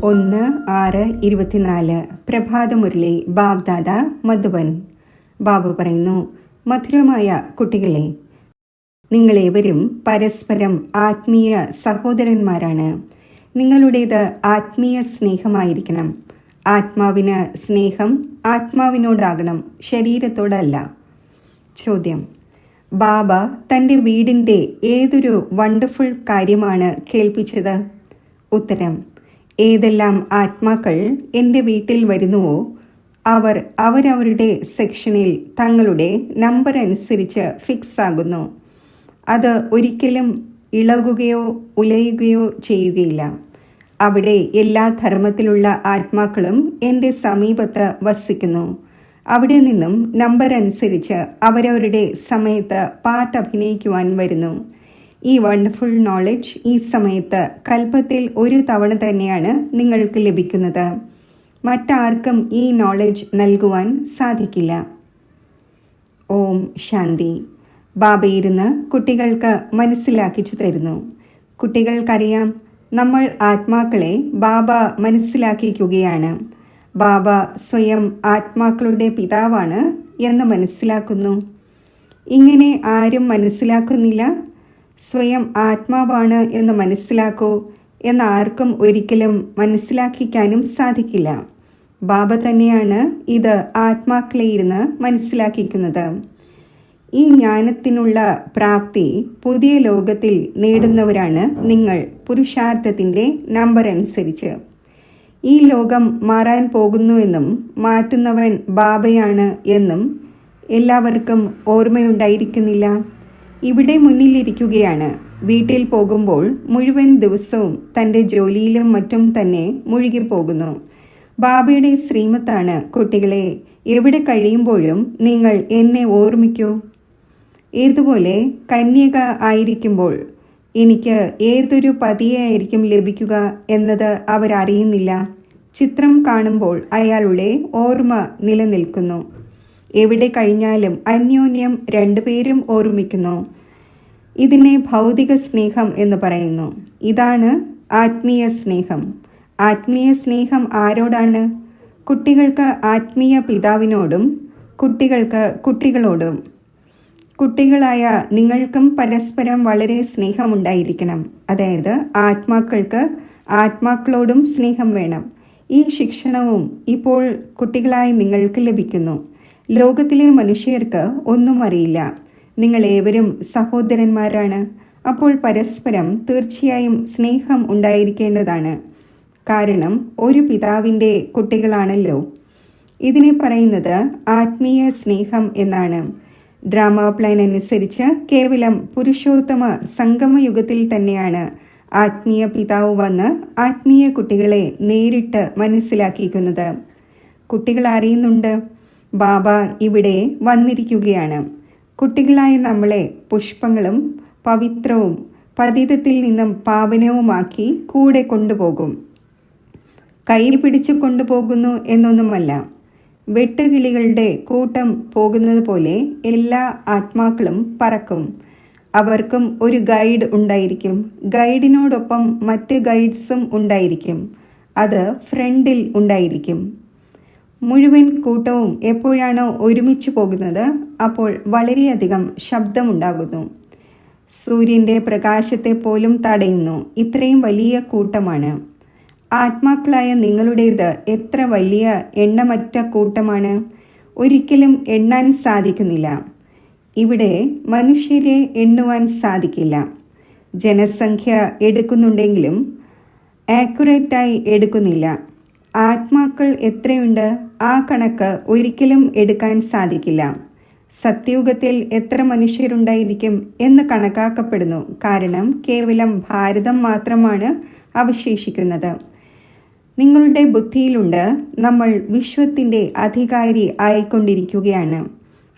1/6/24 പ്രഭാതമുരളി ബാബ്ദാദ മധുബൻ. ബാബു പറയുന്നു, മധുരമായ കുട്ടികളെ, നിങ്ങളേവരും പരസ്പരം ആത്മീയ സഹോദരന്മാരാണ്. നിങ്ങളുടേത് ആത്മീയ സ്നേഹമായിരിക്കണം. ആത്മാവിന് സ്നേഹം ആത്മാവിനോടാകണം, ശരീരത്തോടല്ല. ചോദ്യം: ബാബ തൻ്റെ വീടിൻ്റെ ഏതൊരു വണ്ടർഫുൾ കാര്യമാണ് കേൾപ്പിച്ചത്? ഉത്തരം: ഏതെല്ലാം ആത്മാക്കൾ എൻ്റെ വീട്ടിൽ വരുന്നുവോ അവർ അവരവരുടെ സെക്ഷനിൽ തങ്ങളുടെ നമ്പർ അനുസരിച്ച് ഫിക്സ് ആകുന്നു. അത് ഒരിക്കലും ഇളകുകയോ ഉലയുകയോ ചെയ്യുകയില്ല. അവിടെ എല്ലാ ധർമ്മത്തിലുള്ള ആത്മാക്കളും എൻ്റെ സമീപത്ത് വസിക്കുന്നു. അവിടെ നിന്നും നമ്പർ അനുസരിച്ച് അവരവരുടെ സമയത്ത് പാർട്ട് അഭിനയിക്കുവാൻ വരുന്നു. ഈ വണ്ടർഫുൾ നോളജ് ഈ സമയത്ത് കൽപ്പത്തിൽ ഒരു തവണ തന്നെയാണ് നിങ്ങൾക്ക് ലഭിക്കുന്നത്. മറ്റാർക്കും ഈ നോളജ് നൽകുവാൻ സാധിക്കില്ല. ഓം ശാന്തി. ബാബ ഇരുന്ന് കുട്ടികൾക്ക് മനസ്സിലാക്കിച്ചു തരുന്നു. കുട്ടികൾക്കറിയാം, നമ്മൾ ആത്മാക്കളെ ബാബ മനസ്സിലാക്കിക്കുകയാണ്. ബാബ സ്വയം ആത്മാക്കളുടെ പിതാവാണ് എന്ന് മനസ്സിലാക്കുന്നു. ഇങ്ങനെ ആരും മനസ്സിലാക്കുന്നില്ല. സ്വയം ആത്മാവാണ് എന്ന് മനസ്സിലാക്കൂ എന്ന് ആർക്കും ഒരിക്കലും മനസ്സിലാക്കിക്കാനും സാധിക്കില്ല. ബാബ തന്നെയാണ് ഇത് ആത്മാക്കളെ ഇരുന്ന് മനസ്സിലാക്കിക്കുന്നത്. ഈ ജ്ഞാനത്തിനുള്ള പ്രാപ്തി പുതിയ ലോകത്തിൽ നേടുന്നവരാണ് നിങ്ങൾ, പുരുഷാർത്ഥത്തിൻ്റെ നമ്പർ അനുസരിച്ച്. ഈ ലോകം മാറാൻ പോകുന്നുവെന്നും മാറ്റുന്നവൻ ബാബയാണ് എന്നും എല്ലാവർക്കും ഓർമ്മയുണ്ടായിരിക്കുന്നില്ല. ഇവിടെ മുന്നിലിരിക്കുകയാണ്. വീട്ടിൽ പോകുമ്പോൾ മുഴുവൻ ദിവസവും തൻ്റെ ജോലിയിലും മറ്റും തന്നെ മുഴുകിപ്പോകുന്നു. ബാബയുടെ ശ്രീമത്താണ്, കുട്ടികളെ, എവിടെ കഴിയുമ്പോഴും നിങ്ങൾ എന്നെ ഓർമ്മിക്കൂ. ഏതുപോലെ കന്യക ആയിരിക്കുമ്പോൾ എനിക്ക് ഏതൊരു പതിയായിരിക്കും ലഭിക്കുക എന്നത് അവരറിയുന്നില്ല. ചിത്രം കാണുമ്പോൾ അയാളുടെ ഓർമ്മ നിലനിൽക്കുന്നു. എവിടെ കഴിഞ്ഞാലും അന്യോന്യം രണ്ടുപേരും ഓർമ്മിക്കുന്നു. ഇതിനെ ഭൗതിക സ്നേഹം എന്ന് പറയുന്നു. ഇതാണ് ആത്മീയ സ്നേഹം. ആത്മീയ സ്നേഹം ആരോടാണ്? കുട്ടികൾക്ക് ആത്മീയ പിതാവിനോടും കുട്ടികൾക്ക് കുട്ടികളോടും. കുട്ടികളായ നിങ്ങൾക്കും പരസ്പരം വളരെ സ്നേഹമുണ്ടായിരിക്കണം. അതായത് ആത്മാക്കൾക്ക് ആത്മാക്കളോടും സ്നേഹം വേണം. ഈ ശിക്ഷണവും ഇപ്പോൾ കുട്ടികളായി നിങ്ങൾക്ക് ലഭിക്കുന്നു. ലോകത്തിലെ മനുഷ്യർക്ക് ഒന്നും അറിയില്ല. നിങ്ങളേവരും സഹോദരന്മാരാണ്. അപ്പോൾ പരസ്പരം തീർച്ചയായും സ്നേഹം ഉണ്ടായിരിക്കേണ്ടതാണ്. കാരണം ഒരു പിതാവിൻ്റെ കുട്ടികളാണല്ലോ. ഇതിനെ പറയുന്നത് ആത്മീയ സ്നേഹം എന്നാണ്. ഡ്രാമ പ്ലാൻ അനുസരിച്ച് കേവലം പുരുഷോത്തമ സംഗമയുഗത്തിൽ തന്നെയാണ് ആത്മീയ പിതാവ് വന്ന് ആത്മീയ കുട്ടികളെ നേരിട്ട് മനസ്സിലാക്കിയിരിക്കുന്നത്. കുട്ടികൾ അറിയുന്നുണ്ട്, ബാബ ഇവിടെ വന്നിരിക്കുകയാണ്. കുട്ടികളായ നമ്മളെ പുഷ്പങ്ങളും പവിത്രവും പതിതത്തിൽ നിന്നും പാവനവുമാക്കി കൂടെ കൊണ്ടുപോകും. കയ്യിൽ പിടിച്ചു കൊണ്ടുപോകുന്നു എന്നൊന്നുമല്ല. വെട്ടുകിളികളുടെ കൂട്ടം പോകുന്നത് പോലെ എല്ലാ ആത്മാക്കളും പറക്കും. അവർക്കും ഒരു ഗൈഡ് ഉണ്ടായിരിക്കും. ഗൈഡിനോടൊപ്പം മറ്റ് ഗൈഡ്സും ഉണ്ടായിരിക്കും. അത് ഫ്രണ്ടിൽ ഉണ്ടായിരിക്കും. മുഴുവൻ കൂട്ടവും എപ്പോഴാണോ ഒരുമിച്ച് പോകുന്നത് അപ്പോൾ വളരെയധികം ശബ്ദമുണ്ടാകുന്നു. സൂര്യൻ്റെ പ്രകാശത്തെ പോലും തടയുന്നു. ഇത്രയും വലിയ കൂട്ടമാണ്. ആത്മാക്കളായ നിങ്ങളുടേത് എത്ര വലിയ എണ്ണമറ്റ കൂട്ടമാണ്. ഒരിക്കലും എണ്ണാൻ സാധിക്കുന്നില്ല. ഇവിടെ മനുഷ്യരെ എണ്ണുവാൻ സാധിക്കില്ല. ജനസംഖ്യ എടുക്കുന്നുണ്ടെങ്കിലും ആക്യുറേറ്റായി എടുക്കുന്നില്ല. ആത്മാക്കൾ എത്രയുണ്ട് ആ കണക്ക് ഒരിക്കലും എടുക്കാൻ സാധിക്കില്ല. സത്യയുഗത്തിൽ എത്ര മനുഷ്യരുണ്ടായിരിക്കും എന്ന് കണക്കാക്കപ്പെടുന്നു. കാരണം കേവലം ഭാരതം മാത്രമാണ് അവശേഷിക്കുന്നത്. നിങ്ങളുടെ ബുദ്ധിയിലുണ്ട്, നമ്മൾ വിശ്വത്തിൻ്റെ അധികാരി ആയിക്കൊണ്ടിരിക്കുകയാണ്.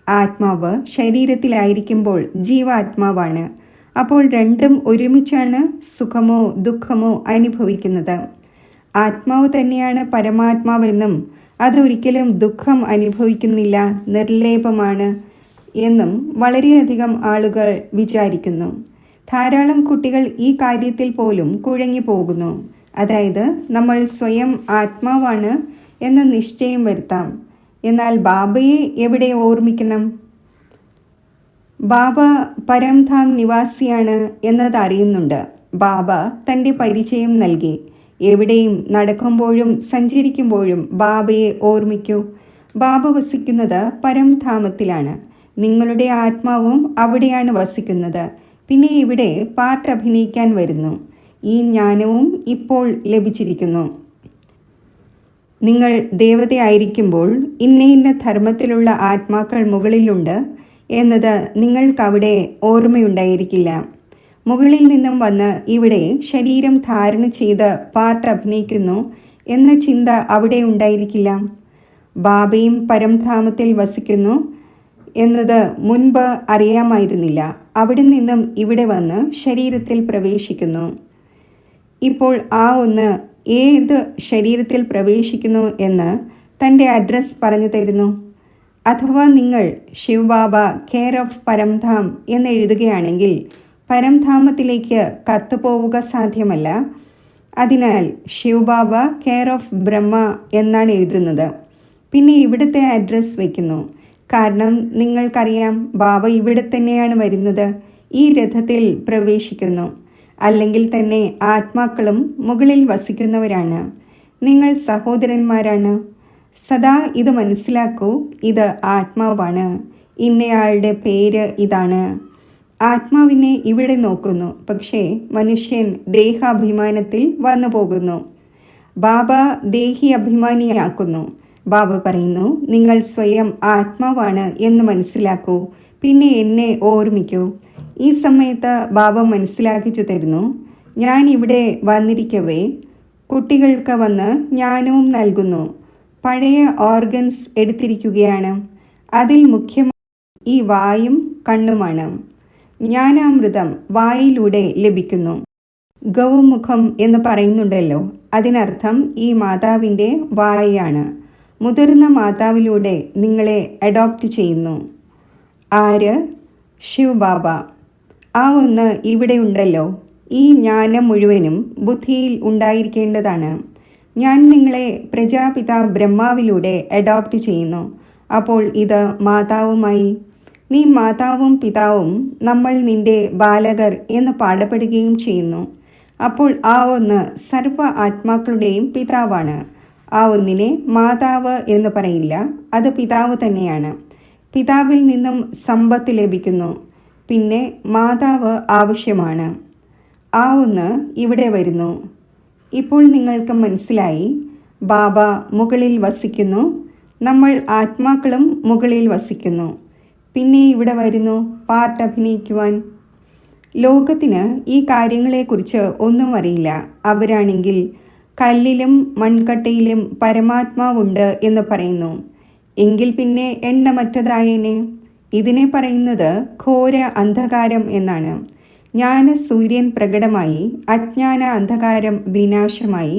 ആത്മാവ് ശരീരത്തിലായിരിക്കുമ്പോൾ ജീവാത്മാവാണ്. അപ്പോൾ രണ്ടും ഒരുമിച്ചാണ് സുഖമോ ദുഃഖമോ അനുഭവിക്കുന്നത്. ആത്മാവ് തന്നെയാണ് പരമാത്മാവെന്നും അതൊരിക്കലും ദുഃഖം അനുഭവിക്കുന്നില്ല, നിർലേപമാണ് എന്നും വളരെയധികം ആളുകൾ വിചാരിക്കുന്നു. ധാരാളം കുട്ടികൾ ഈ കാര്യത്തിൽ പോലും കുഴങ്ങി പോകുന്നു. അതായത് നമ്മൾ സ്വയം ആത്മാവാണ് എന്ന നിശ്ചയം വരുത്താം. എന്നാൽ ബാബയെ എവിടെ ഓർമ്മിക്കണം? ബാബ പരംധാം നിവാസിയാണ് എന്നത് അറിയുന്നുണ്ട്. ബാബ തൻ്റെ പരിചയം നൽകി. എവിടെയും നടക്കുമ്പോഴും സഞ്ചരിക്കുമ്പോഴും ബാബയെ ഓർമ്മിക്കൂ. ബാബ വസിക്കുന്നത് പരംധാമത്തിലാണ്. നിങ്ങളുടെ ആത്മാവും അവിടെയാണ് വസിക്കുന്നത്. പിന്നെ ഇവിടെ പാർട്ട് അഭിനയിക്കാൻ വരുന്നു. ഈ ജ്ഞാനവും ഇപ്പോൾ ലഭിച്ചിരിക്കുന്നു. നിങ്ങൾ ദേവതയായിരിക്കുമ്പോൾ ഇന്ന ഇന്ന ധർമ്മത്തിലുള്ള ആത്മാക്കൾ മുകളിലുണ്ട് എന്നത് നിങ്ങൾക്കവിടെ ഓർമ്മയുണ്ടായിരിക്കില്ല. മുകളിൽ നിന്നും വന്ന് ഇവിടെ ശരീരം ധാരണ ചെയ്ത് പാർട്ട് അഭിനയിക്കുന്നു എന്ന ചിന്ത അവിടെ ഉണ്ടായിരിക്കില്ല. ബാബയും പരംധാമത്തിൽ വസിക്കുന്നു എന്നത് മുൻപ് അറിയാമായിരുന്നില്ല. അവിടെ നിന്നും ഇവിടെ വന്ന് ശരീരത്തിൽ പ്രവേശിക്കുന്നു. ഇപ്പോൾ ആ ഒന്ന് ഏത് ശരീരത്തിൽ പ്രവേശിക്കുന്നു എന്ന് തൻ്റെ അഡ്രസ്സ് പറഞ്ഞു തരുന്നു. അഥവാ നിങ്ങൾ ശിവബാബ കെയർ ഓഫ് പരംധാം എന്ന് എഴുതുകയാണെങ്കിൽ പരംധാമത്തിലേക്ക് കത്തുപോവുക സാധ്യമല്ല. അതിനാൽ ശിവബാബ കെയർ ഓഫ് ബ്രഹ്മ എന്നാണ് എഴുതുന്നത്. പിന്നെ ഇവിടുത്തെ അഡ്രസ്സ് വയ്ക്കുന്നു. കാരണം നിങ്ങൾക്കറിയാം ബാബ ഇവിടെ തന്നെയാണ് വരുന്നത്. ഈ രഥത്തിൽ പ്രവേശിക്കുന്നു. അല്ലെങ്കിൽ തന്നെ ആത്മാക്കളും മുകളിൽ വസിക്കുന്നവരാണ്. നിങ്ങൾ സഹോദരന്മാരാണ്. സദാ ഇത് മനസ്സിലാക്കൂ. ഇത് ആത്മാവാണ്. ഇന്നയാളുടെ പേര് ഇതാണ്. ആത്മാവിനെ ഇവിടെ നോക്കുന്നു. പക്ഷേ മനുഷ്യൻ ദേഹാഭിമാനത്തിൽ വന്നു പോകുന്നു. ബാബ ദേഹി അഭിമാനിയാക്കുന്നു. ബാബ പറയുന്നു, നിങ്ങൾ സ്വയം ആത്മാവാണ് എന്ന് മനസ്സിലാക്കൂ. പിന്നെ എന്നെ ഓർമ്മിക്കൂ. ഈ സമയത്ത് ബാബ മനസ്സിലാക്കിച്ചു തരുന്നു, ഞാൻ ഇവിടെ വന്നിരിക്കവേ കുട്ടികൾക്ക് വന്ന് ജ്ഞാനവും നൽകുന്നു. പഴയ ഓർഗൻസ് എടുത്തിരിക്കുകയാണ്. അതിൽ മുഖ്യമായി ഈ വായും കണ്ണുമാണ്. ജ്ഞാനാമൃതം വായിലൂടെ ലഭിക്കുന്നു. ഗൗമുഖം എന്ന് പറയുന്നുണ്ടല്ലോ, അതിനർത്ഥം ഈ മാതാവിൻ്റെ വായാണ്. മുതിർന്ന മാതാവിലൂടെ നിങ്ങളെ അഡോപ്റ്റ് ചെയ്യുന്നു. ആര്? ശിവബാബ. ആ ഒന്ന് ഇവിടെ ഉണ്ടല്ലോ. ഈ ജ്ഞാനം മുഴുവനും ബുദ്ധിയിൽ ഉണ്ടായിരിക്കേണ്ടതാണ്. ഞാൻ നിങ്ങളെ പ്രജാപിത ബ്രഹ്മാവിലൂടെ അഡോപ്റ്റ് ചെയ്യുന്നു. അപ്പോൾ ഇത് മാതാവുമായി. നീ മാതാവും പിതാവും നമ്മൾ നിന്റെ ബാലകർ എന്ന് പാടപ്പെടുകയും ചെയ്യുന്നു. അപ്പോൾ ആ ഒന്ന് സർവ്വ ആത്മാക്കളുടെയും പിതാവാണ്. ആ ഒന്നിനെ മാതാവ് എന്ന് പറയില്ല, അത് പിതാവ് തന്നെയാണ്. പിതാവിൽ നിന്നും സമ്പത്ത് ലഭിക്കുന്നു. പിന്നെ മാതാവ് ആവശ്യമാണ്. ആ ഒന്ന് ഇവിടെ വരുന്നു. ഇപ്പോൾ നിങ്ങൾക്ക് മനസ്സിലായി, ബാബ മുകളിൽ വസിക്കുന്നു. നമ്മൾ ആത്മാക്കളും മുകളിൽ വസിക്കുന്നു. പിന്നെ ഇവിടെ വരുന്നു പാർട്ട് അഭിനയിക്കുവാൻ. ലോകത്തിന് ഈ കാര്യങ്ങളെക്കുറിച്ച് ഒന്നും അറിയില്ല. അവരാണെങ്കിൽ കല്ലിലും മൺകട്ടയിലും പരമാത്മാവുണ്ട് എന്ന് പറയുന്നു. എങ്കിൽ പിന്നെ എണ്ണമറ്റതായേനെ. ഇതിനെ പറയുന്നത് ഘോര അന്ധകാരം എന്നാണ്. ജ്ഞാന സൂര്യൻ പ്രകടമായി, അജ്ഞാന അന്ധകാരം വിനാശമായി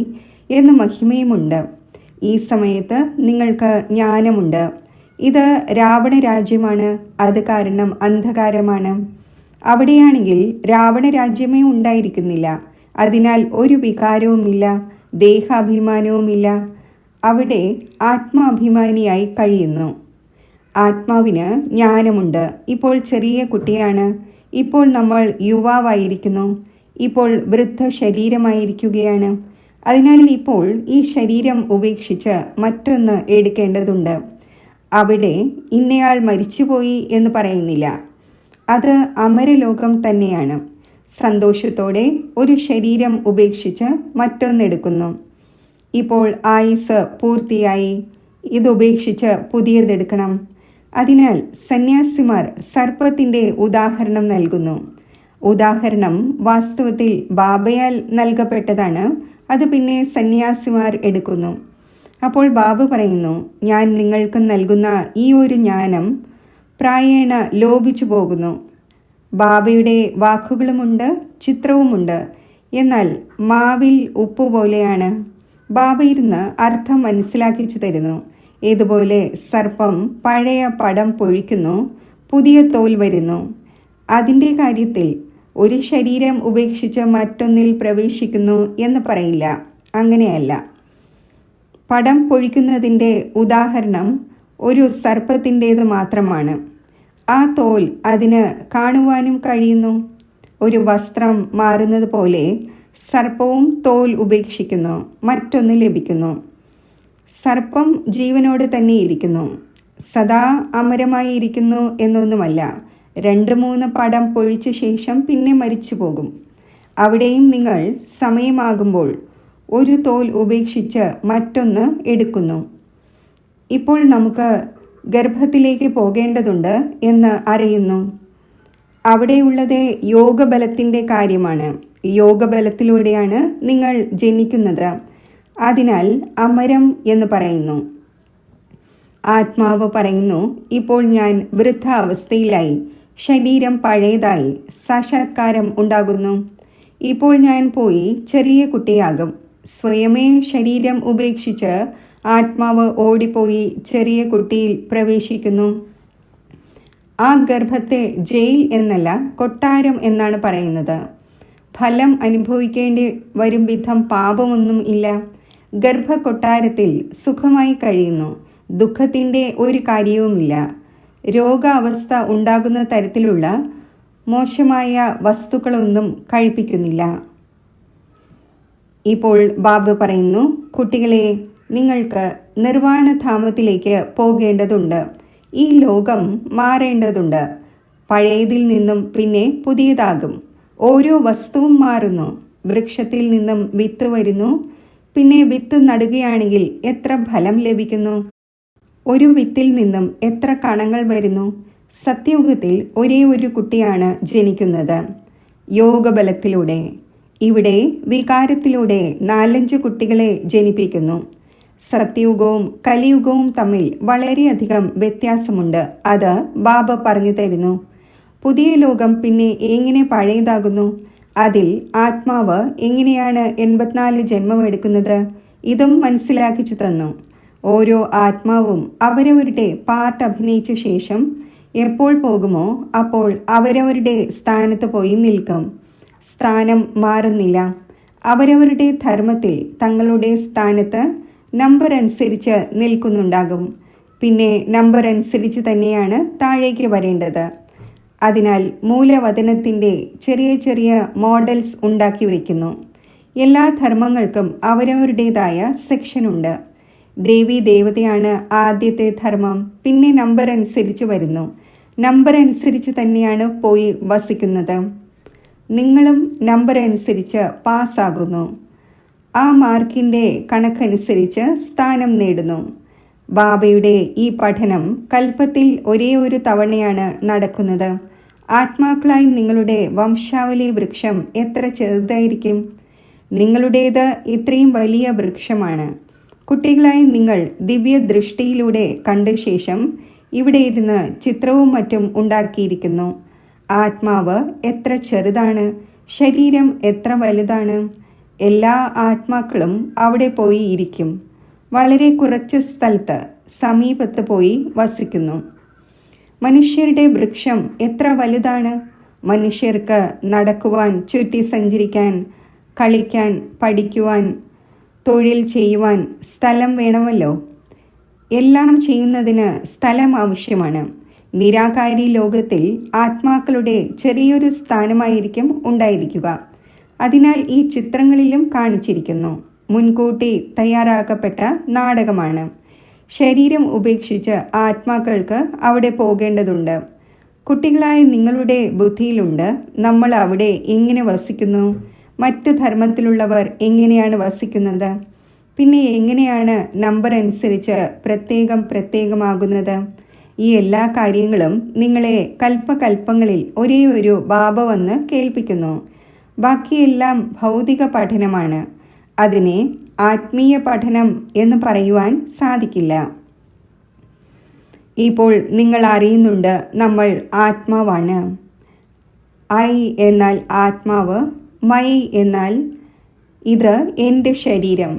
എന്ന് മഹിമയുമുണ്ട്. ഈ സമയത്ത് നിങ്ങൾക്ക് ജ്ഞാനമുണ്ട്. ഇത് രാവണ രാജ്യമാണ്. അത് കാരണം അന്ധകാരമാണ്. അവിടെയാണെങ്കിൽ രാവണ രാജ്യമേ ഉണ്ടായിരിക്കുന്നില്ല. അതിനാൽ ഒരു വികാരവുമില്ല, ദേഹാഭിമാനവുമില്ല. അവിടെ ആത്മാഭിമാനിയായി കഴിയുന്നു. ആത്മാവിന് ജ്ഞാനമുണ്ട്. ഇപ്പോൾ ചെറിയ കുട്ടിയാണ്. ഇപ്പോൾ നമ്മൾ യുവാവായിരിക്കുന്നു. ഇപ്പോൾ വൃദ്ധ ശരീരമായിരിക്കുകയാണ്. അതിനാൽ ഇപ്പോൾ ഈ ശരീരം ഉപേക്ഷിച്ച് മറ്റൊന്ന് എടുക്കേണ്ടതുണ്ട്. അവിടെ ഇന്നയാൾ മരിച്ചുപോയി എന്ന് പറയുന്നില്ല. അത് അമരലോകം തന്നെയാണ്. സന്തോഷത്തോടെ ഒരു ശരീരം ഉപേക്ഷിച്ച് മറ്റൊന്നെടുക്കുന്നു. ഇപ്പോൾ ആയുസ് പൂർത്തിയായി. ഇതുപേക്ഷിച്ച് പുതിയതെടുക്കണം. അതിനാൽ സന്യാസിമാർ സർപ്പത്തിൻ്റെ ഉദാഹരണം നൽകുന്നു. ഉദാഹരണം വാസ്തവത്തിൽ ബാബയാൽ നൽകപ്പെട്ടതാണ്. അത് പിന്നെ സന്യാസിമാർ എടുക്കുന്നു. അപ്പോൾ ബാബ പറയുന്നു, ഞാൻ നിങ്ങൾക്ക് നൽകുന്ന ഈ ഒരു ജ്ഞാനം പ്രായേണ ലോപിച്ചു പോകുന്നു. ബാബയുടെ വാക്കുകളുമുണ്ട്, ചിത്രവുമുണ്ട്. എന്നാൽ മാവിൽ ഉപ്പ് പോലെയാണ്. ബാബ ഇരുന്ന് അർത്ഥം മനസ്സിലാക്കിച്ചു തരുന്നു. ഇതുപോലെ സർപ്പം പഴയ പടം പൊഴിക്കുന്നു, പുതിയ തോൽ വരുന്നു. അതിൻ്റെ കാര്യത്തിൽ ഒരു ശരീരം ഉപേക്ഷിച്ച് മറ്റൊന്നിൽ പ്രവേശിക്കുന്നു എന്ന് പറയില്ല. അങ്ങനെയല്ല. പടം പൊഴിക്കുന്നതിൻ്റെ ഉദാഹരണം ഒരു സർപ്പത്തിൻ്റേത് മാത്രമാണ്. ആ തോൽ അതിന് കാണുവാനും കഴിയുന്നു. ഒരു വസ്ത്രം മാറുന്നത് പോലെ സർപ്പവും തോൽ ഉപേക്ഷിക്കുന്നു, മറ്റൊന്ന് ലഭിക്കുന്നു. സർപ്പം ജീവനോട് തന്നെ ഇരിക്കുന്നു, സദാ അമരമായി ഇരിക്കുന്നു എന്നൊന്നുമല്ല. 2-3 പടം പൊഴിച്ച ശേഷം പിന്നെ മരിച്ചു പോകും. അവിടെയും നിങ്ങൾ സമയമാകുമ്പോൾ ഒരു തോൽ ഉപേക്ഷിച്ച് മറ്റൊന്ന് എടുക്കുന്നു. ഇപ്പോൾ നമുക്ക് ഗർഭത്തിലേക്ക് പോകേണ്ടതുണ്ട് എന്ന് അറിയുന്നു. അവിടെയുള്ളത് യോഗബലത്തിൻ്റെ കാര്യമാണ്. യോഗബലത്തിലൂടെയാണ് നിങ്ങൾ ജനിക്കുന്നത്. അതിനാൽ അമരം എന്ന് പറയുന്നു. ആത്മാവ് പറയുന്നു, ഇപ്പോൾ ഞാൻ വൃദ്ധാവസ്ഥയിലായി, ശരീരം പഴയതായി, സാക്ഷാത്കാരം ഉണ്ടാകുന്നു. ഇപ്പോൾ ഞാൻ പോയി ചെറിയ കുട്ടിയാകും. സ്വയമേ ശരീരം ഉപേക്ഷിച്ച് ആത്മാവ് ഓടിപ്പോയി ചെറിയ കുട്ടിയിൽ പ്രവേശിക്കുന്നു. ആ ഗർഭത്തെ ജയിൽ എന്നല്ല, കൊട്ടാരം എന്നാണ് പറയുന്നത്. ഫലം അനുഭവിക്കേണ്ടി വരും വിധം പാപമൊന്നും ഇല്ല. ഗർഭകൊട്ടാരത്തിൽ സുഖമായി കഴിയുന്നു. ദുഃഖത്തിൻ്റെ ഒരു കാര്യവുമില്ല. രോഗാവസ്ഥ ഉണ്ടാകുന്ന തരത്തിലുള്ള മോശമായ വസ്തുക്കളൊന്നും കഴിപ്പിക്കുന്നില്ല. ഇപ്പോൾ ബാബ പറയുന്നു, കുട്ടികളെ, നിങ്ങൾക്ക് നിർവാണധാമത്തിലേക്ക് പോകേണ്ടതുണ്ട്. ഈ ലോകം മാറേണ്ടതുണ്ട്. പഴയതിൽ നിന്നും പിന്നെ പുതിയതാകും. ഓരോ വസ്തുവും മാറുന്നു. വൃക്ഷത്തിൽ നിന്നും വിത്ത് വരുന്നു. പിന്നെ വിത്ത് നടുകയാണെങ്കിൽ എത്ര ഫലം ലഭിക്കുന്നു? ഒരു വിത്തിൽ നിന്നും എത്ര കണങ്ങൾ വരുന്നു? സത്യയുഗത്തിൽ ഒരേ ഒരു കുട്ടിയാണ് ജനിക്കുന്നത്, യോഗബലത്തിലൂടെ. ഇവിടെ വികാരത്തിലൂടെ 4-5 കുട്ടികളെ ജനിപ്പിക്കുന്നു. സത്യയുഗവും കലിയുഗവും തമ്മിൽ വളരെയധികം വ്യത്യാസമുണ്ട്. അത് ബാബ പറഞ്ഞു തരുന്നു. പുതിയ ലോകം പിന്നെ എങ്ങനെ പഴയതാകുന്നു? അതിൽ ആത്മാവ് എങ്ങനെയാണ് 84 ജന്മമെടുക്കുന്നത്? ഇതും മനസ്സിലാക്കിച്ചു തന്നു. ഓരോ ആത്മാവും അവരവരുടെ പാർട്ട് അഭിനയിച്ച ശേഷം എപ്പോൾ പോകുമോ അപ്പോൾ അവരവരുടെ സ്ഥാനത്ത് പോയി നിൽക്കും. സ്ഥാനം മാറുന്നില്ല. അവരവരുടെ ധർമ്മത്തിൽ തങ്ങളുടെ സ്ഥാനത്ത് നമ്പർ അനുസരിച്ച് നിൽക്കുന്നുണ്ടാകും. പിന്നെ നമ്പർ അനുസരിച്ച് തന്നെയാണ് താഴേക്ക് വരേണ്ടത്. അതിനാൽ മൂലവതനത്തിൻ്റെ ചെറിയ ചെറിയ മോഡൽസ് ഉണ്ടാക്കി വയ്ക്കുന്നു. എല്ലാ ധർമ്മങ്ങൾക്കും അവരവരുടേതായ സെക്ഷനുണ്ട്. ദേവി ദേവതയാണ് ആദ്യത്തെ ധർമ്മം. പിന്നെ നമ്പർ അനുസരിച്ച് വരുന്നു. നമ്പർ അനുസരിച്ച് തന്നെയാണ് പോയി വസിക്കുന്നത്. നിങ്ങളും നമ്പർ അനുസരിച്ച് പാസ്സാകുന്നു. ആ മാർക്കിൻ്റെ കണക്കനുസരിച്ച് സ്ഥാനം നേടുന്നു. ബാബയുടെ ഈ പഠനം കൽപ്പത്തിൽ ഒരേ ഒരു തവണയാണ് നടക്കുന്നത്. ആത്മാക്കളായി നിങ്ങളുടെ വംശാവലി വൃക്ഷം എത്ര ചെറുതായിരിക്കും? നിങ്ങളുടേത് ഇത്രയും വലിയ വൃക്ഷമാണ്. കുട്ടികളായി നിങ്ങൾ ദിവ്യ ദൃഷ്ടിയിലൂടെ കണ്ട ശേഷം ഇവിടെ ഇരുന്ന് ചിത്രവും മറ്റും ഉണ്ടാക്കിയിരിക്കുന്നു. ആത്മാവ് എത്ര ചെറുതാണ്, ശരീരം എത്ര വലുതാണ്. എല്ലാ ആത്മാക്കളും അവിടെ പോയി ഇരിക്കും. വളരെ കുറച്ച് സ്ഥലത്ത് സമീപത്ത് പോയി വസിക്കുന്നു. മനുഷ്യരുടെ വൃക്ഷം എത്ര വലുതാണ്. മനുഷ്യർക്ക് നടക്കുവാൻ, ചുറ്റി സഞ്ചരിക്കാൻ, കളിക്കാൻ, പഠിക്കുവാൻ, തൊഴിൽ ചെയ്യുവാൻ സ്ഥലം വേണമല്ലോ. എല്ലാം ചെയ്യുന്നതിന് സ്ഥലം ആവശ്യമാണ്. നിരാകാരി ലോകത്തിൽ ആത്മാക്കളുടെ ചെറിയൊരു സ്ഥാനമായിരിക്കും ഉണ്ടായിരിക്കുക. അതിനാൽ ഈ ചിത്രങ്ങളിലും കാണിച്ചിരിക്കുന്നു. മുൻകൂട്ടി തയ്യാറാക്കപ്പെട്ട നാടകമാണ്. ശരീരം ഉപേക്ഷിച്ച് ആത്മാക്കൾക്ക് അവിടെ പോകേണ്ടതുണ്ട്. കുട്ടികളായ നിങ്ങളുടെ ബുദ്ധിയിലുണ്ട്, നമ്മൾ അവിടെ എങ്ങനെ വസിക്കുന്നു, മറ്റ് ധർമ്മത്തിലുള്ളവർ എങ്ങനെയാണ് വസിക്കുന്നത്, പിന്നെ എങ്ങനെയാണ് നമ്പർ അനുസരിച്ച് പ്രത്യേകമാകുന്നത്. ഈ എല്ലാ കാര്യങ്ങളും നിങ്ങളെ കൽപ്പകൽപ്പങ്ങളിൽ ഒരേ ഒരു ബാബ വന്ന് കേൾപ്പിക്കുന്നു. ബാക്കിയെല്ലാം ഭൗതിക പഠനമാണ്. അതിനെ ആത്മീയ പഠനം എന്ന് പറയുവാൻ സാധിക്കില്ല. ഇപ്പോൾ നിങ്ങൾ അറിയുന്നുണ്ട്, നമ്മൾ ആത്മാവാണ്. ഐ എന്നാൽ ആത്മാവ്, മൈ എന്നാൽ ഇത് എൻ്റെ ശരീരം.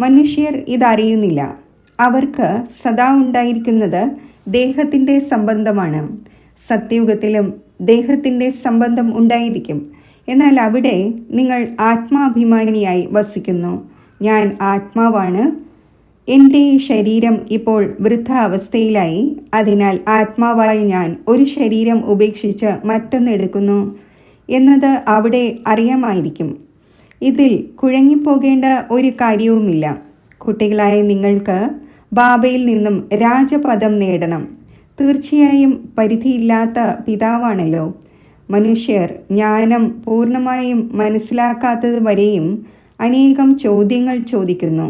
മനുഷ്യർ ഇതറിയുന്നില്ല. അവർക്ക് സദാ ഉണ്ടായിരിക്കുന്നത് ദേഹത്തിൻ്റെ സംബന്ധമാണ്. സത്യയുഗത്തിലും ദേഹത്തിൻ്റെ സംബന്ധം ഉണ്ടായിരിക്കും. എന്നാൽ അവിടെ നിങ്ങൾ ആത്മാഭിമാനിയായി വസിക്കുന്നു. ഞാൻ ആത്മാവാണ്, എൻ്റെ ശരീരം ഇപ്പോൾ വൃദ്ധാവസ്ഥയിലായി, അതിനാൽ ആത്മാവായ ഞാൻ ഒരു ശരീരം ഉപേക്ഷിച്ച് മറ്റൊന്നെടുക്കുന്നു എന്നത് അവിടെ അറിയാമായിരിക്കും. ഇതിൽ കുഴങ്ങിപ്പോകേണ്ട ഒരു കാര്യവുമില്ല. കുട്ടികളായ നിങ്ങൾക്ക് ബാബയിൽ നിന്നും രാജപദം നേടണം. തീർച്ചയായും പരിധിയില്ലാത്ത പിതാവാണല്ലോ. മനുഷ്യർ ജ്ഞാനം പൂർണ്ണമായും മനസ്സിലാക്കാത്തത് വരെയും അനേകം ചോദ്യങ്ങൾ ചോദിക്കുന്നു.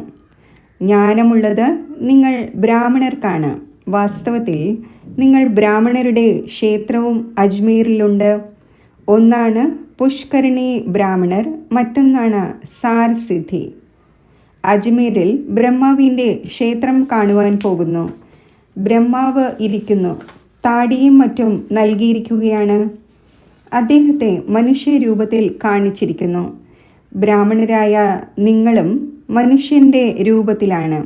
ജ്ഞാനമുള്ളത് നിങ്ങൾ ബ്രാഹ്മണർക്കാണ്. വാസ്തവത്തിൽ നിങ്ങൾ ബ്രാഹ്മണരുടെ ക്ഷേത്രവും അജ്മീറിലുണ്ട്. ഒന്നാണ് പുഷ്കരണി ബ്രാഹ്മണർ, മറ്റൊന്നാണ് സാർസിദ്ധി. അജ്മീറിൽ ബ്രഹ്മാവിൻ്റെ ക്ഷേത്രം കാണുവാൻ പോകുന്നു. ബ്രഹ്മാവ് ഇരിക്കുന്നു, താടിയും മറ്റും നൽകിയിരിക്കുകയാണ്. അദ്ദേഹത്തെ മനുഷ്യരൂപത്തിൽ കാണിച്ചിരിക്കുന്നു. ബ്രാഹ്മണരായ നിങ്ങളും മനുഷ്യൻ്റെ രൂപത്തിലാണ്.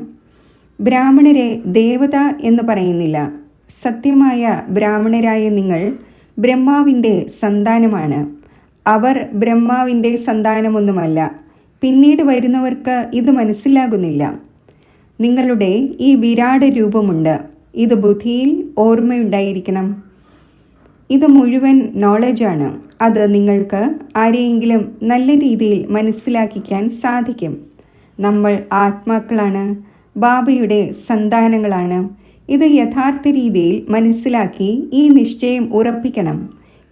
ബ്രാഹ്മണരെ ദേവത എന്ന് പറയുന്നില്ല. സത്യമായ ബ്രാഹ്മണരായ നിങ്ങൾ ബ്രഹ്മാവിൻ്റെ സന്താനമാണ്. അവർ ബ്രഹ്മാവിൻ്റെ സന്താനമൊന്നുമല്ല. പിന്നീട് വരുന്നവർക്ക് ഇത് മനസ്സിലാകുന്നില്ല. നിങ്ങളുടെ ഈ വിരാട് രൂപമുണ്ട്. ഇത് ബുദ്ധിയിൽ ഓർമ്മയുണ്ടായിരിക്കണം. ഇത് മുഴുവൻ നോളജാണ്. അത് നിങ്ങൾക്ക് ആരെയെങ്കിലും നല്ല രീതിയിൽ മനസ്സിലാക്കിക്കാൻ സാധിക്കും. നമ്മൾ ആത്മാക്കളാണ്, ബാബയുടെ സന്താനങ്ങളാണ്. ഇത് യഥാർത്ഥ രീതിയിൽ മനസ്സിലാക്കി ഈ നിശ്ചയം ഉറപ്പിക്കണം.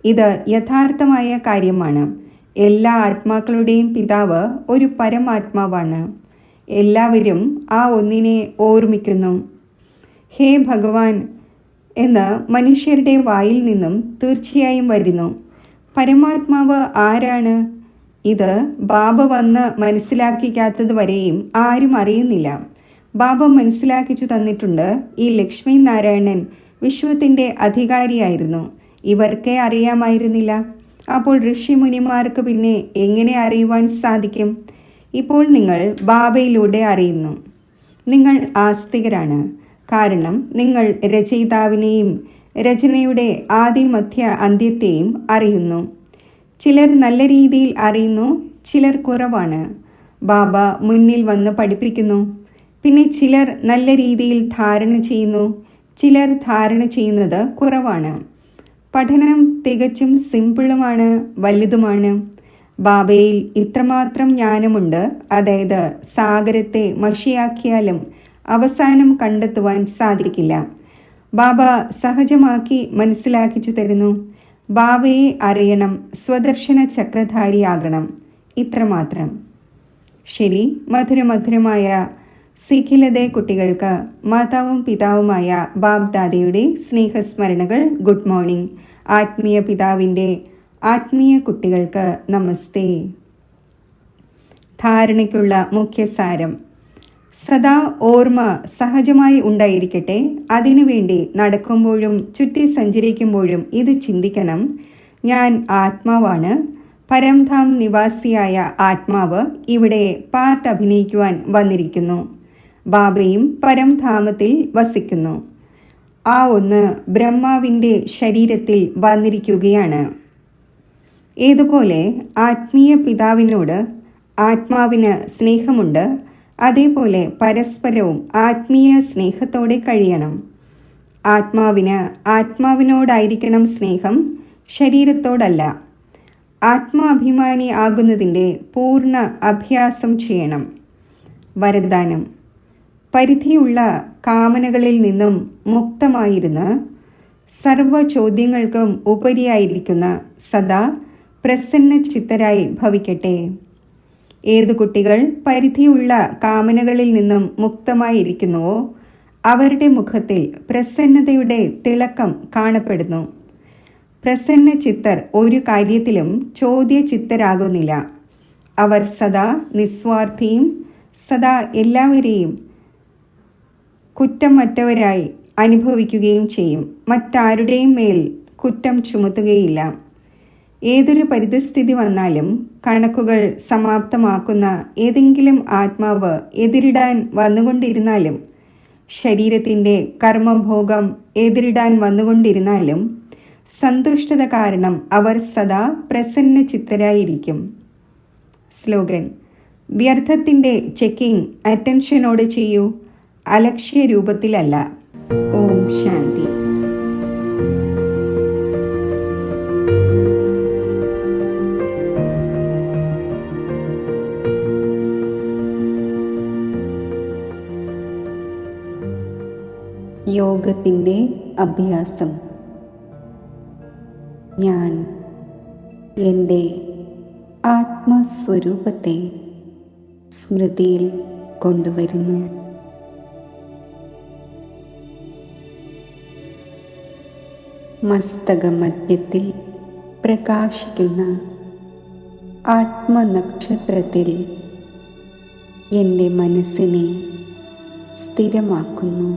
ഇത് യഥാർത്ഥമായ കാര്യമാണ്. എല്ലാ ആത്മാക്കളുടെയും പിതാവ് ഒരു പരമാത്മാവാണ്. എല്ലാവരും ആ ഒന്നിനെ ഓർമ്മിക്കുന്നു. ഹേ ഭഗവാൻ എന്ന് മനുഷ്യരുടെ വായിൽ നിന്നും തീർച്ചയായും വരുന്നു. പരമാത്മാവ് ആരാണ്? ഇത് ബാബ വന്ന് മനസ്സിലാക്കിക്കാത്തത് വരെയും ആരും അറിയുന്നില്ല. ബാബ മനസ്സിലാക്കിച്ചു തന്നിട്ടുണ്ട്. ഈ ലക്ഷ്മി നാരായണൻ വിശ്വത്തിൻ്റെ അധികാരിയായിരുന്നു. ഇവർക്കേ അറിയാമായിരുന്നില്ല. അപ്പോൾ ഋഷിമുനിമാർക്ക് പിന്നെ എങ്ങനെ അറിയുവാൻ സാധിക്കും? ഇപ്പോൾ നിങ്ങൾ ബാബയിലൂടെ അറിയുന്നു. നിങ്ങൾ ആസ്തികരാണ്. കാരണം നിങ്ങൾ രചയിതാവിനെയും രചനയുടെ ആദി മധ്യ അന്ത്യത്തെയും അറിയുന്നു. ചിലർ നല്ല രീതിയിൽ അറിയുന്നു, ചിലർ കുറവാണ്. ബാബ മുന്നിൽ വന്ന് പഠിപ്പിക്കുന്നു. പിന്നെ ചിലർ നല്ല രീതിയിൽ ധാരണ ചെയ്യുന്നു, ചിലർ ധാരണ ചെയ്യുന്നത് കുറവാണ്. പഠനം തികച്ചും സിമ്പിളുമാണ്, വലുതുമാണ്. ബാബയിൽ ഇത്രമാത്രം ജ്ഞാനമുണ്ട്. അതായത് സാഗരത്തെ മഷിയാക്കിയാലും അവസാനം കണ്ടെത്തുവാൻ സാധിക്കില്ല. ബാബ സഹജമാക്കി മനസ്സിലാക്കിച്ചു തരുന്നു. ബാബയെ അറിയണം, സ്വദർശന ചക്രധാരിയാകണം. ഇത്രമാത്രം. ശരി, മധുരമധുരമായ സിഖിലതെ കുട്ടികൾക്ക് മാതാവും പിതാവുമായ ബാബ് ദാദയുടെ സ്നേഹസ്മരണകൾ. Good morning. ആത്മീയ പിതാവിൻ്റെ ആത്മീയ കുട്ടികൾക്ക് നമസ്തേ. ധാരണയ്ക്കുള്ള മുഖ്യസാരം: സദാ ഓർമ്മ സഹജമായി ഉണ്ടായിരിക്കട്ടെ. അതിനുവേണ്ടി നടക്കുമ്പോഴും ചുറ്റി സഞ്ചരിക്കുമ്പോഴും ഇത് ചിന്തിക്കണം: ഞാൻ ആത്മാവാണ്. പരംധാം നിവാസിയായ ആത്മാവ് ഇവിടെ പാർട്ട് അഭിനയിക്കുവാൻ വന്നിരിക്കുന്നു. ബാബയും പരംധാമത്തിൽ വസിക്കുന്നു. ആ ഒന്ന് ബ്രഹ്മാവിൻ്റെ ശരീരത്തിൽ വന്നിരിക്കുകയാണ്. ഏതുപോലെ ആത്മീയ പിതാവിനോട് ആത്മാവിന് സ്നേഹമുണ്ട്, അതേപോലെ പരസ്പരവും ആത്മീയ സ്നേഹത്തോടെ കഴിയണം. ആത്മാവിന് ആത്മാവിനോടായിരിക്കണം സ്നേഹം, ശരീരത്തോടല്ല. ആത്മാഭിമാനി ആകുന്നതിൻ്റെ പൂർണ്ണ അഭ്യാസം ചെയ്യണം. വരദാനം: പരിധിയുള്ള കാമനകളിൽ നിന്നും മുക്തമായിരുന്ന് സർവ ചോദ്യങ്ങൾക്കും ഉപരിയായിരിക്കുന്ന സദാ പ്രസന്ന ചിത്തരായി ഭവിക്കട്ടെ. ഏതു കുട്ടികൾ പരിധിയുള്ള കാമനകളിൽ നിന്നും മുക്തമായിരിക്കുന്നുവോ അവരുടെ മുഖത്തിൽ പ്രസന്നതയുടെ തിളക്കം കാണപ്പെടുന്നു. പ്രസന്ന ചിത്തർ ഒരു കാര്യത്തിലും ചോദ്യചിത്തരാകുന്നില്ല. അവർ സദാ നിസ്വാർത്ഥിയും സദാ എല്ലാവരെയും കുറ്റമറ്റവരായി അനുഭവിക്കുകയും ചെയ്യും. മറ്റാരുടെയും മേൽ കുറ്റം ചുമത്തുകയില്ല. ഏതൊരു പരിതസ്ഥിതി വന്നാലും കണക്കുകൾ സമാപ്തമാക്കുന്ന ഏതെങ്കിലും ആത്മാവ് എതിരിടാൻ വന്നുകൊണ്ടിരുന്നാലും, ശരീരത്തിൻ്റെ കർമ്മഭോഗം എതിരിടാൻ വന്നുകൊണ്ടിരുന്നാലും, സന്തുഷ്ടത കാരണം അവർ സദാ പ്രസന്നചിത്തരായിരിക്കും. സ്ലോഗൻ: വ്യർത്ഥത്തിൻ്റെ ചെക്കിംഗ് അറ്റൻഷനോടെ ചെയ്യൂ, അലക്ഷ്യ രൂപത്തിലല്ല. ഓം ശാന്തി. യോഗത്തിൻ്റെ അഭ്യാസം. ഞാൻ എൻ്റെ ആത്മസ്വരൂപത്തെ സ്മൃതിയിൽ കൊണ്ടുവരുന്നു. മസ്തകമധ്യത്തിൽ പ്രകാശിക്കുന്ന ആത്മനക്ഷത്രത്തിൽ എൻ്റെ മനസ്സിനെ സ്ഥിരമാക്കുന്നു.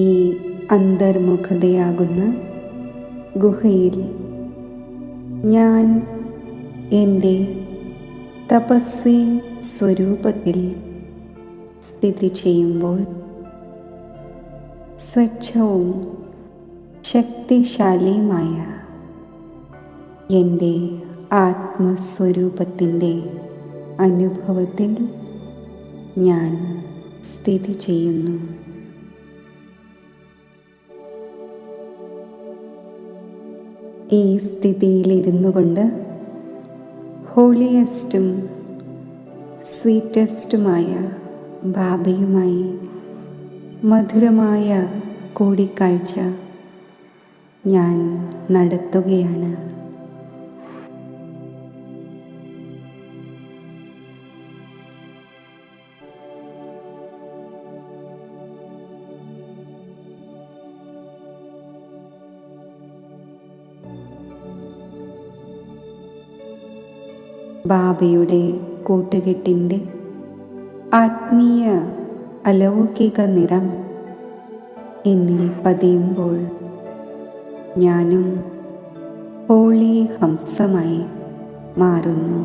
ഈ അന്തർമുഖതയാകുന്ന ഗുഹയിൽ ഞാൻ എൻ്റെ തപസ്വി സ്വരൂപത്തിൽ സ്ഥിതി ചെയ്യുമ്പോൾ സ്വച്ഛവും ശക്തിശാലിയുമായ എൻ്റെ ആത്മസ്വരൂപത്തിൻ്റെ അനുഭവത്തിൽ ഞാൻ സ്ഥിതി ചെയ്യുന്നു. ഈ സ്ഥിതിയിലിരുന്നു കൊണ്ട് ഹോളിയസ്റ്റും സ്വീറ്റസ്റ്റുമായ ബാബയുമായി മധുരമായ കൂടിക്കാഴ്ച ഞാൻ നടത്തുകയാണ്. ബാബയുടെ കൂട്ടുകെട്ടിൻ്റെ ആത്മീയ അലൗകിക നിറം എന്നിൽ പതിയുമ്പോൾ ഞാനും ഹോളി ഹംസമായി മാറുന്നു.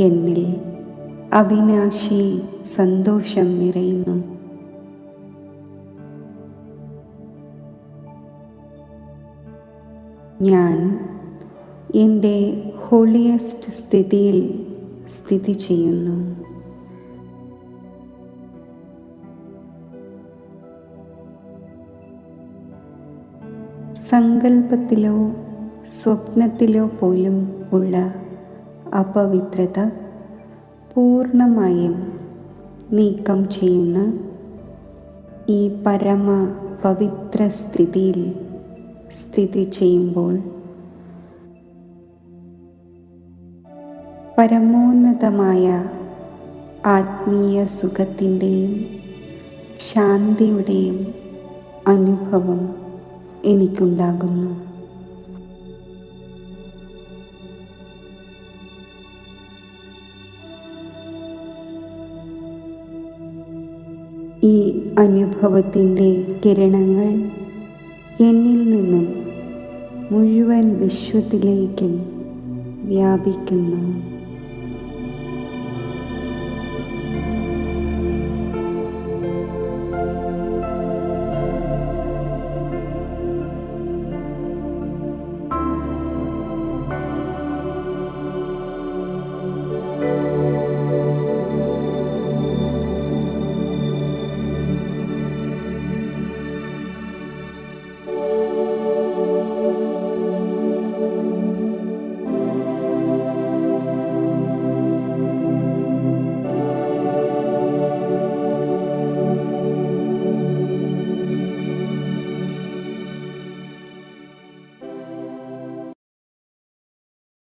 എന്നിൽ അവിനാശി സന്തോഷം നിറയുന്നു. ഞാൻ എൻ്റെ ഹോളിയസ്റ്റ് സ്ഥിതിയിൽ സ്ഥിതി ചെയ്യുന്നു. സങ്കല്പത്തിലോ സ്വപ്നത്തിലോ പോലും ഉള്ള അപവിത്രത പൂർണ്ണമായും നീക്കം ചെയ്യുന്ന ഈ പരമ പവിത്ര സ്ഥിതിയിൽ സ്ഥിതി ചെയ്യുമ്പോൾ പരമോന്നതമായ ആത്മീയ സുഖത്തിൻ്റെയും ശാന്തിയുടെയും അനുഭവം എനിക്കുണ്ടാകുന്നു. ഈ അനുഭവത്തിൻ്റെ കിരണങ്ങൾ എന്നിൽ നിന്നും മുഴുവൻ വിശ്വത്തിലേക്കും വ്യാപിക്കുന്നു.